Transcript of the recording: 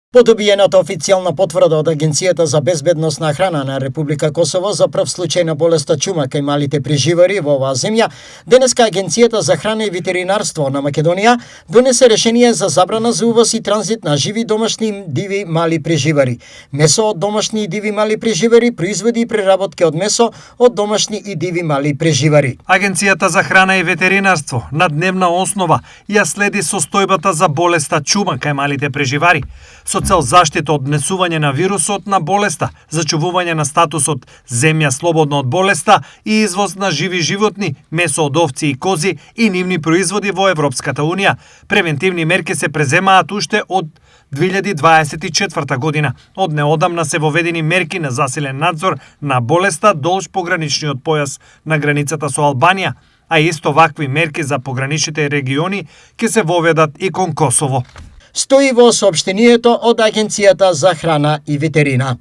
По добиената официјална потврда од Агенцијата за безбедност на храна на Република Косово за прв случај на болеста чума кај малите преживари во оваа земја, денеска Агенцијата за храна и ветеринарство на Македонија донесе решение за забрана за увоз и транзит на живи домашни диви мали преживари, месо од домашни и диви мали преживари, производи и преработки од месо од домашни и диви мали преживари. Агенцијата за храна и ветеринарство на дневна основа ја следи состојбата за болеста чума кај малите преживари, со цел заштита од однесување на вирусот на болеста, зачувување на статусот земја слободна од болеста и извоз на живи животни, месо од овци и кози и нивни производи во Европската Унија. Превентивни мерки се преземаат уште од 2024 година. Од неодамна се воведени мерки на засилен надзор на болеста долж пограничниот појас на границата со Албанија, а исто вакви мерки за пограничните региони ќе се воведат и кон Косово. Стои во соопштението од Агенцијата за храна и ветерина.